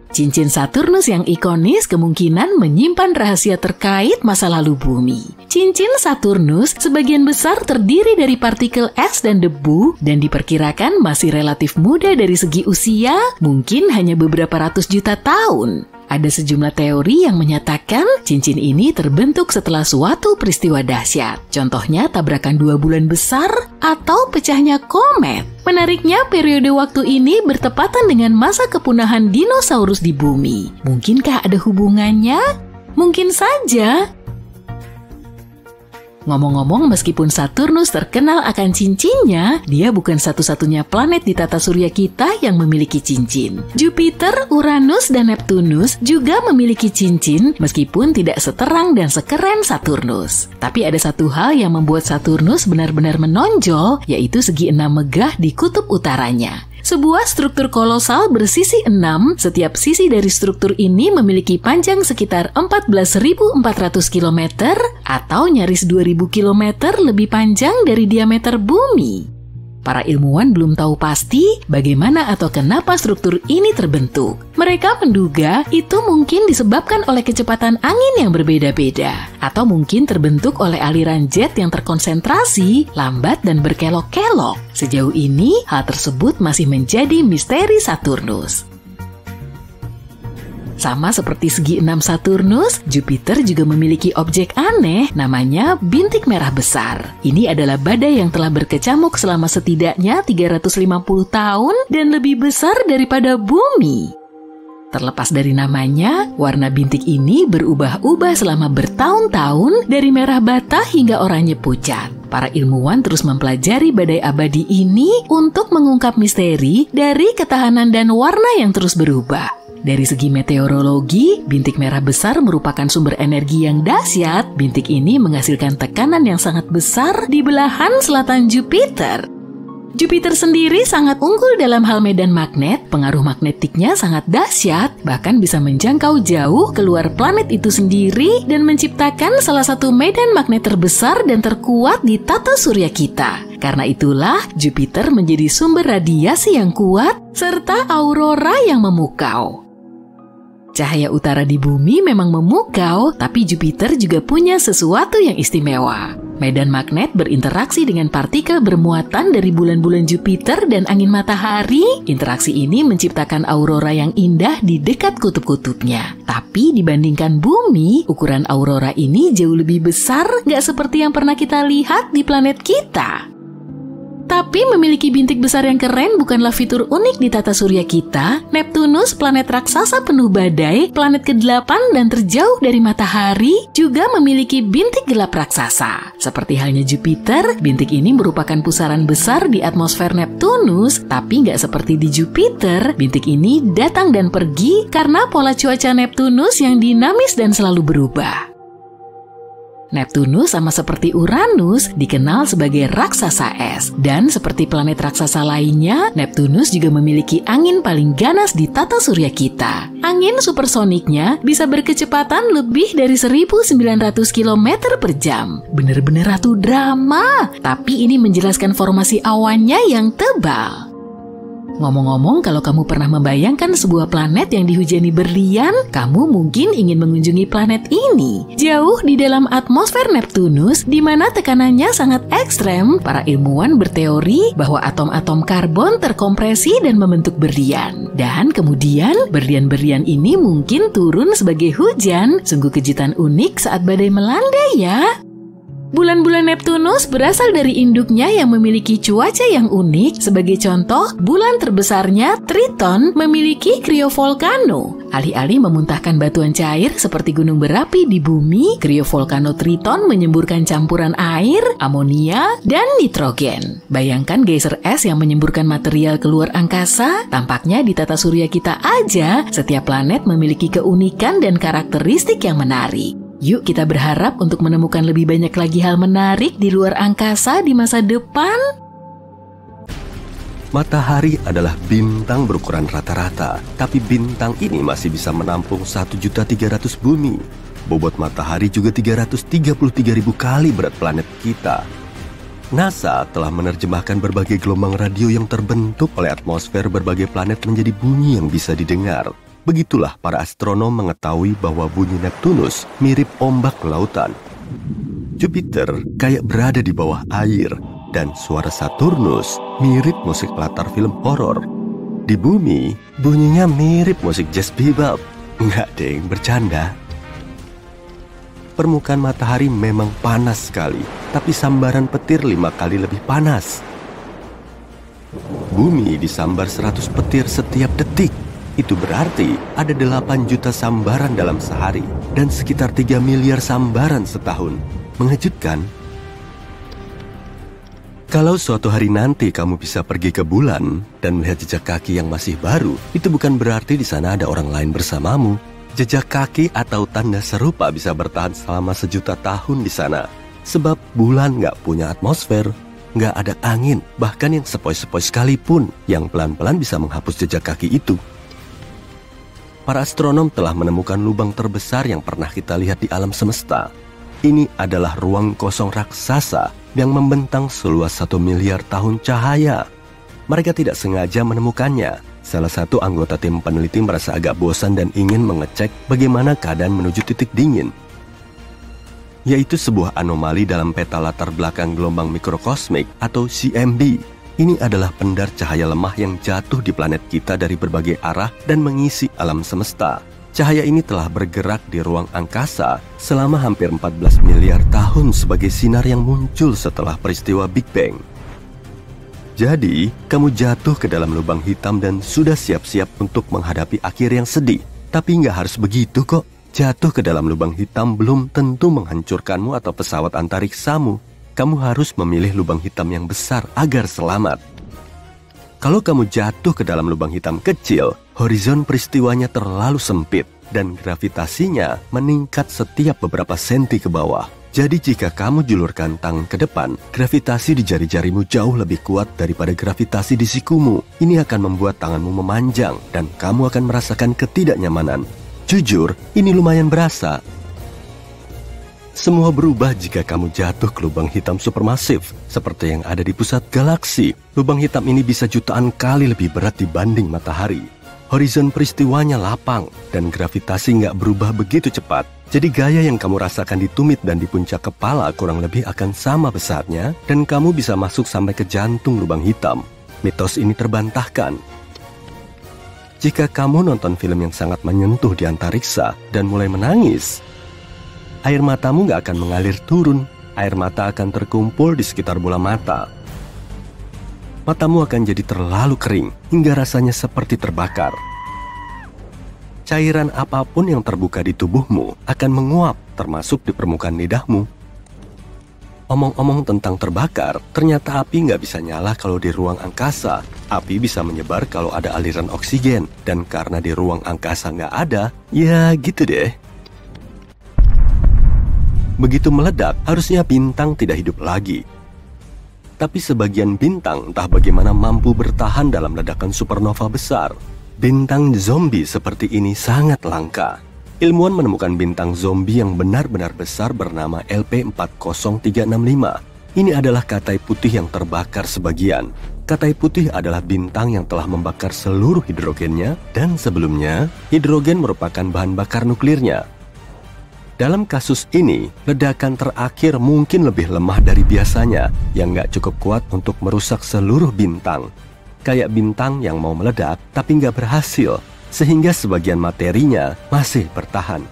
Cincin Saturnus yang ikonis kemungkinan menyimpan rahasia terkait masa lalu bumi. Cincin Saturnus sebagian besar terdiri dari partikel es dan debu dan diperkirakan masih relatif muda dari segi usia, mungkin hanya beberapa ratus juta tahun. Ada sejumlah teori yang menyatakan cincin ini terbentuk setelah suatu peristiwa dahsyat. Contohnya tabrakan 2 bulan besar atau pecahnya komet. Menariknya, periode waktu ini bertepatan dengan masa kepunahan dinosaurus di bumi. Mungkinkah ada hubungannya? Mungkin saja. Ngomong-ngomong, meskipun Saturnus terkenal akan cincinnya, dia bukan satu-satunya planet di tata surya kita yang memiliki cincin. Jupiter, Uranus, dan Neptunus juga memiliki cincin meskipun tidak seterang dan sekeren Saturnus. Tapi ada satu hal yang membuat Saturnus benar-benar menonjol, yaitu segi 6 megah di kutub utaranya. Sebuah struktur kolosal bersisi 6, setiap sisi dari struktur ini memiliki panjang sekitar 14.400 km atau nyaris 2.000 km lebih panjang dari diameter bumi. Para ilmuwan belum tahu pasti bagaimana atau kenapa struktur ini terbentuk. Mereka menduga itu mungkin disebabkan oleh kecepatan angin yang berbeda-beda, atau mungkin terbentuk oleh aliran jet yang terkonsentrasi, lambat, dan berkelok-kelok. Sejauh ini, hal tersebut masih menjadi misteri Saturnus. Sama seperti segi 6 Saturnus, Jupiter juga memiliki objek aneh namanya bintik merah besar. Ini adalah badai yang telah berkecamuk selama setidaknya 350 tahun dan lebih besar daripada bumi. Terlepas dari namanya, warna bintik ini berubah-ubah selama bertahun-tahun dari merah bata hingga oranye pucat. Para ilmuwan terus mempelajari badai abadi ini untuk mengungkap misteri dari ketahanan dan warna yang terus berubah. Dari segi meteorologi, bintik merah besar merupakan sumber energi yang dahsyat. Bintik ini menghasilkan tekanan yang sangat besar di belahan selatan Jupiter. Jupiter sendiri sangat unggul dalam hal medan magnet, pengaruh magnetiknya sangat dahsyat, bahkan bisa menjangkau jauh keluar planet itu sendiri dan menciptakan salah satu medan magnet terbesar dan terkuat di tata surya kita. Karena itulah Jupiter menjadi sumber radiasi yang kuat serta aurora yang memukau. Cahaya utara di bumi memang memukau, tapi Jupiter juga punya sesuatu yang istimewa. Medan magnet berinteraksi dengan partikel bermuatan dari bulan-bulan Jupiter dan angin matahari. Interaksi ini menciptakan aurora yang indah di dekat kutub-kutubnya. Tapi dibandingkan bumi, ukuran aurora ini jauh lebih besar, nggak seperti yang pernah kita lihat di planet kita. Tapi memiliki bintik besar yang keren bukanlah fitur unik di tata surya kita. Neptunus, planet raksasa penuh badai, planet ke-8 dan terjauh dari matahari, juga memiliki bintik gelap raksasa. Seperti halnya Jupiter, bintik ini merupakan pusaran besar di atmosfer Neptunus, tapi nggak seperti di Jupiter. Bintik ini datang dan pergi karena pola cuaca Neptunus yang dinamis dan selalu berubah. Neptunus sama seperti Uranus dikenal sebagai raksasa es. Dan seperti planet raksasa lainnya, Neptunus juga memiliki angin paling ganas di tata surya kita. Angin supersoniknya bisa berkecepatan lebih dari 1.900 km per jam. Bener-bener ratu drama. Tapi ini menjelaskan formasi awannya yang tebal. Ngomong-ngomong, kalau kamu pernah membayangkan sebuah planet yang dihujani berlian, kamu mungkin ingin mengunjungi planet ini. Jauh di dalam atmosfer Neptunus, di mana tekanannya sangat ekstrem, para ilmuwan berteori bahwa atom-atom karbon terkompresi dan membentuk berlian. Dan kemudian, berlian-berlian ini mungkin turun sebagai hujan. Sungguh kejutan unik saat badai melanda ya. Bulan-bulan Neptunus berasal dari induknya yang memiliki cuaca yang unik. Sebagai contoh, bulan terbesarnya, Triton, memiliki kriovolcano. Alih-alih memuntahkan batuan cair seperti gunung berapi di bumi, kriovolcano Triton menyemburkan campuran air, amonia, dan nitrogen. Bayangkan geyser es yang menyemburkan material keluar angkasa. Tampaknya di tata surya kita aja, setiap planet memiliki keunikan dan karakteristik yang menarik. Yuk kita berharap untuk menemukan lebih banyak lagi hal menarik di luar angkasa di masa depan. Matahari adalah bintang berukuran rata-rata, tapi bintang ini masih bisa menampung 1.300.000 bumi. Bobot matahari juga 333.000 kali berat planet kita. NASA telah menerjemahkan berbagai gelombang radio yang terbentuk oleh atmosfer berbagai planet menjadi bunyi yang bisa didengar. Begitulah para astronom mengetahui bahwa bunyi Neptunus mirip ombak lautan. Jupiter kayak berada di bawah air, dan suara Saturnus mirip musik latar film horor. Di bumi, bunyinya mirip musik jazz bebop. Enggak deng, bercanda. Permukaan matahari memang panas sekali, tapi sambaran petir 5 kali lebih panas. Bumi disambar 100 petir setiap detik. Itu berarti ada 8 juta sambaran dalam sehari dan sekitar 3 miliar sambaran setahun. Mengejutkan? Kalau suatu hari nanti kamu bisa pergi ke bulan dan melihat jejak kaki yang masih baru, itu bukan berarti di sana ada orang lain bersamamu. Jejak kaki atau tanda serupa bisa bertahan selama 1 juta tahun di sana. Sebab bulan nggak punya atmosfer, nggak ada angin, bahkan yang sepoi-sepoi sekalipun yang pelan-pelan bisa menghapus jejak kaki itu. Para astronom telah menemukan lubang terbesar yang pernah kita lihat di alam semesta. Ini adalah ruang kosong raksasa yang membentang seluas 1 miliar tahun cahaya. Mereka tidak sengaja menemukannya. Salah satu anggota tim peneliti merasa agak bosan dan ingin mengecek bagaimana keadaan menuju titik dingin, yaitu sebuah anomali dalam peta latar belakang gelombang mikrokosmik atau CMB. Ini adalah pendar cahaya lemah yang jatuh di planet kita dari berbagai arah dan mengisi alam semesta. Cahaya ini telah bergerak di ruang angkasa selama hampir 14 miliar tahun sebagai sinar yang muncul setelah peristiwa Big Bang. Jadi, kamu jatuh ke dalam lubang hitam dan sudah siap-siap untuk menghadapi akhir yang sedih. Tapi nggak harus begitu kok. Jatuh ke dalam lubang hitam belum tentu menghancurkanmu atau pesawat antariksamu. Kamu harus memilih lubang hitam yang besar agar selamat. Kalau kamu jatuh ke dalam lubang hitam kecil, horizon peristiwanya terlalu sempit dan gravitasinya meningkat setiap beberapa senti ke bawah. Jadi jika kamu julurkan tangan ke depan, gravitasi di jari-jarimu jauh lebih kuat daripada gravitasi di sikumu. Ini akan membuat tanganmu memanjang dan kamu akan merasakan ketidaknyamanan. Jujur, ini lumayan berasa. Semua berubah jika kamu jatuh ke lubang hitam supermasif, seperti yang ada di pusat galaksi. Lubang hitam ini bisa jutaan kali lebih berat dibanding matahari. Horizon peristiwanya lapang, dan gravitasi nggak berubah begitu cepat. Jadi gaya yang kamu rasakan di tumit dan di puncak kepala kurang lebih akan sama besarnya, dan kamu bisa masuk sampai ke jantung lubang hitam. Mitos ini terbantahkan. Jika kamu nonton film yang sangat menyentuh di antariksa dan mulai menangis, air matamu gak akan mengalir turun. Air mata akan terkumpul di sekitar bola mata. Matamu akan jadi terlalu kering hingga rasanya seperti terbakar. Cairan apapun yang terbuka di tubuhmu akan menguap, termasuk di permukaan lidahmu. Omong-omong tentang terbakar, ternyata api nggak bisa nyala kalau di ruang angkasa. Api bisa menyebar kalau ada aliran oksigen, dan karena di ruang angkasa nggak ada, ya gitu deh. Begitu meledak, harusnya bintang tidak hidup lagi. Tapi sebagian bintang entah bagaimana mampu bertahan dalam ledakan supernova besar. Bintang zombie seperti ini sangat langka. Ilmuwan menemukan bintang zombie yang benar-benar besar bernama LP40365. Ini adalah katai putih yang terbakar sebagian. Katai putih adalah bintang yang telah membakar seluruh hidrogennya, dan sebelumnya, hidrogen merupakan bahan bakar nuklirnya. Dalam kasus ini, ledakan terakhir mungkin lebih lemah dari biasanya, yang nggak cukup kuat untuk merusak seluruh bintang. Kayak bintang yang mau meledak, tapi nggak berhasil, sehingga sebagian materinya masih bertahan.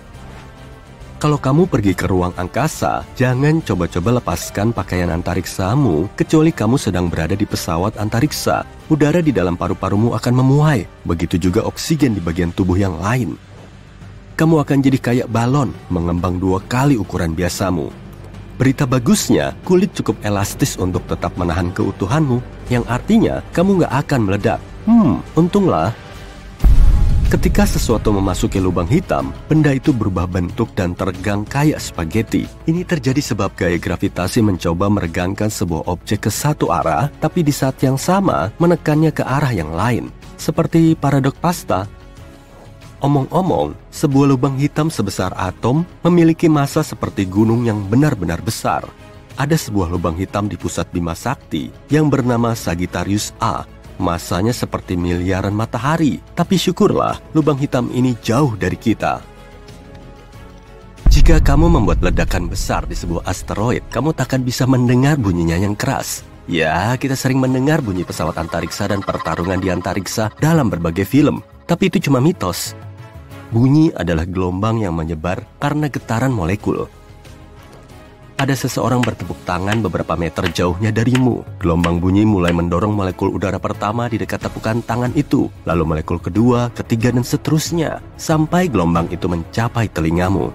Kalau kamu pergi ke ruang angkasa, jangan coba-coba lepaskan pakaian antariksamu, kecuali kamu sedang berada di pesawat antariksa. Udara di dalam paru-parumu akan memuai, begitu juga oksigen di bagian tubuh yang lain. Kamu akan jadi kayak balon, mengembang 2 kali ukuran biasamu. Berita bagusnya, kulit cukup elastis untuk tetap menahan keutuhanmu, yang artinya kamu nggak akan meledak. Untunglah. Ketika sesuatu memasuki lubang hitam, benda itu berubah bentuk dan teregang kayak spaghetti. Ini terjadi sebab gaya gravitasi mencoba meregangkan sebuah objek ke satu arah, tapi di saat yang sama menekannya ke arah yang lain. Seperti paradok pasta. Omong-omong, sebuah lubang hitam sebesar atom memiliki massa seperti gunung yang benar-benar besar. Ada sebuah lubang hitam di pusat Bima Sakti yang bernama Sagittarius A. Massanya seperti miliaran matahari, tapi syukurlah lubang hitam ini jauh dari kita. Jika kamu membuat ledakan besar di sebuah asteroid, kamu takkan bisa mendengar bunyinya yang keras. Ya, kita sering mendengar bunyi pesawat antariksa dan pertarungan di antariksa dalam berbagai film, tapi itu cuma mitos. Bunyi adalah gelombang yang menyebar karena getaran molekul. Ada seseorang bertepuk tangan beberapa meter jauhnya darimu. Gelombang bunyi mulai mendorong molekul udara pertama di dekat tepukan tangan itu, lalu molekul kedua, ketiga, dan seterusnya, sampai gelombang itu mencapai telingamu.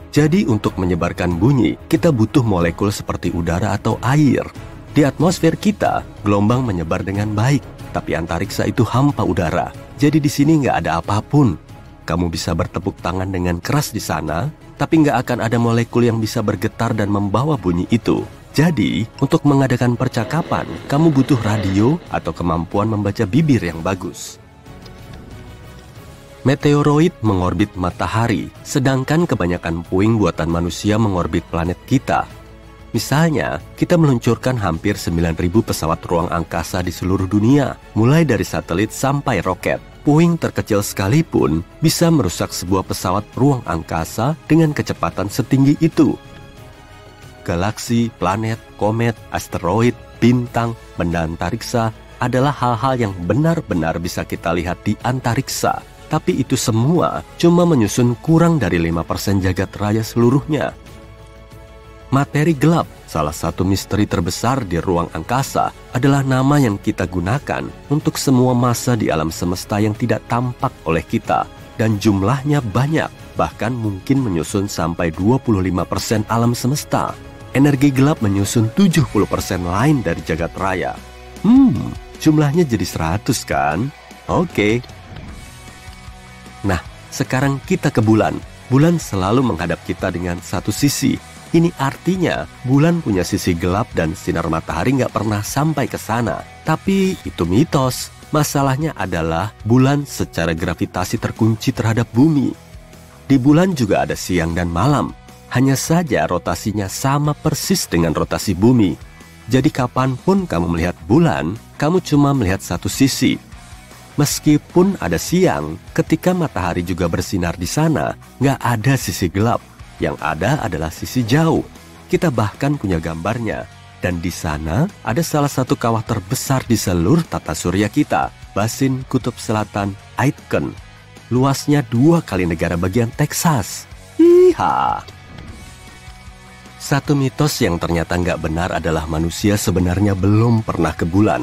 Jadi untuk menyebarkan bunyi, kita butuh molekul seperti udara atau air. Di atmosfer kita, gelombang menyebar dengan baik, tapi antariksa itu hampa udara. Jadi di sini nggak ada apapun. Kamu bisa bertepuk tangan dengan keras di sana, tapi nggak akan ada molekul yang bisa bergetar dan membawa bunyi itu. Jadi, untuk mengadakan percakapan, kamu butuh radio atau kemampuan membaca bibir yang bagus. Meteoroid mengorbit matahari, sedangkan kebanyakan puing buatan manusia mengorbit planet kita. Misalnya, kita meluncurkan hampir 9.000 pesawat ruang angkasa di seluruh dunia, mulai dari satelit sampai roket. Puing terkecil sekalipun bisa merusak sebuah pesawat ruang angkasa dengan kecepatan setinggi itu. Galaksi, planet, komet, asteroid, bintang, benda antariksa adalah hal-hal yang benar-benar bisa kita lihat di antariksa. Tapi itu semua cuma menyusun kurang dari 5% jagat raya seluruhnya. Materi gelap, salah satu misteri terbesar di ruang angkasa, adalah nama yang kita gunakan untuk semua massa di alam semesta yang tidak tampak oleh kita. Dan jumlahnya banyak, bahkan mungkin menyusun sampai 25% alam semesta. Energi gelap menyusun 70% lain dari jagat raya. Jumlahnya jadi 100 kan? Oke. Nah, sekarang kita ke bulan. Bulan selalu menghadap kita dengan satu sisi. Ini artinya bulan punya sisi gelap dan sinar matahari nggak pernah sampai ke sana. Tapi itu mitos. Masalahnya adalah bulan secara gravitasi terkunci terhadap bumi. Di bulan juga ada siang dan malam. Hanya saja rotasinya sama persis dengan rotasi bumi. Jadi kapanpun kamu melihat bulan, kamu cuma melihat satu sisi. Meskipun ada siang, ketika matahari juga bersinar di sana, nggak ada sisi gelap. Yang ada adalah sisi jauh. Kita bahkan punya gambarnya. Dan di sana ada salah satu kawah terbesar di seluruh tata surya kita, Basin Kutub Selatan Aitken. Luasnya 2 kali negara bagian Texas. Hiha! Satu mitos yang ternyata nggak benar adalah manusia sebenarnya belum pernah ke bulan.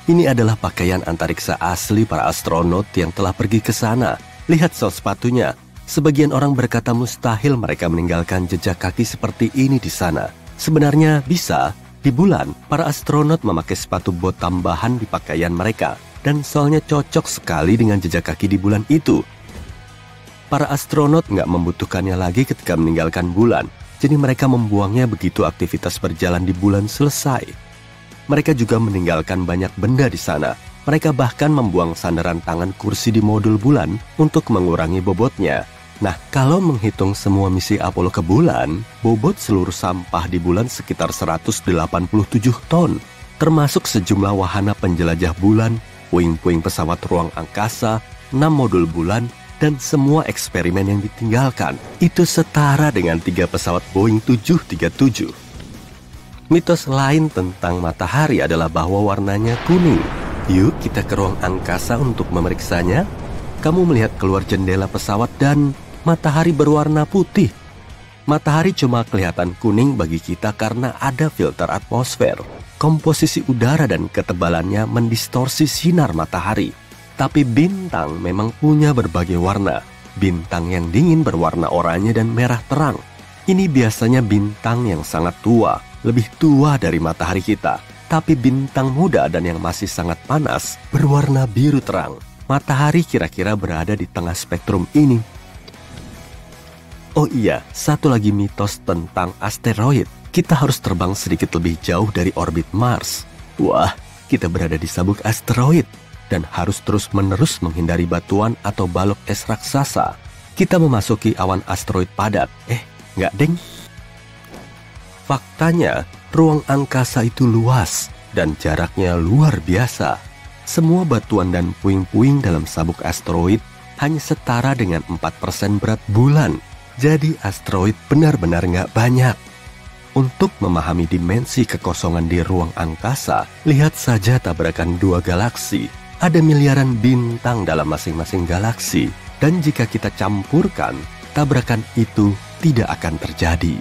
Ini adalah pakaian antariksa asli para astronot yang telah pergi ke sana. Lihat sol sepatunya. Sebagian orang berkata mustahil mereka meninggalkan jejak kaki seperti ini di sana. Sebenarnya bisa. Di bulan, para astronot memakai sepatu bot tambahan di pakaian mereka. Dan solnya cocok sekali dengan jejak kaki di bulan itu. Para astronot nggak membutuhkannya lagi ketika meninggalkan bulan. Jadi mereka membuangnya begitu aktivitas berjalan di bulan selesai. Mereka juga meninggalkan banyak benda di sana. Mereka bahkan membuang sandaran tangan kursi di modul bulan untuk mengurangi bobotnya. Nah, kalau menghitung semua misi Apollo ke bulan, bobot seluruh sampah di bulan sekitar 187 ton. Termasuk sejumlah wahana penjelajah bulan, puing-puing pesawat ruang angkasa, 6 modul bulan, dan semua eksperimen yang ditinggalkan. Itu setara dengan 3 pesawat Boeing 737. Mitos lain tentang matahari adalah bahwa warnanya kuning. Yuk kita ke ruang angkasa untuk memeriksanya. Kamu melihat keluar jendela pesawat dan matahari berwarna putih. Matahari cuma kelihatan kuning bagi kita karena ada filter atmosfer. Komposisi udara dan ketebalannya mendistorsi sinar matahari. Tapi bintang memang punya berbagai warna. Bintang yang dingin berwarna oranye dan merah terang. Ini biasanya bintang yang sangat tua, lebih tua dari matahari kita. Tapi bintang muda dan yang masih sangat panas berwarna biru terang. Matahari kira-kira berada di tengah spektrum ini. Oh iya, satu lagi mitos tentang asteroid. Kita harus terbang sedikit lebih jauh dari orbit Mars. Wah, kita berada di sabuk asteroid dan harus terus-menerus menghindari batuan atau balok es raksasa. Kita memasuki awan asteroid padat. Nggak deng. Faktanya, ruang angkasa itu luas dan jaraknya luar biasa. Semua batuan dan puing-puing dalam sabuk asteroid hanya setara dengan 4% berat bulan. Jadi asteroid benar-benar nggak banyak. Untuk memahami dimensi kekosongan di ruang angkasa, lihat saja tabrakan 2 galaksi. Ada miliaran bintang dalam masing-masing galaksi. Dan jika kita campurkan, tabrakan itu tidak akan terjadi.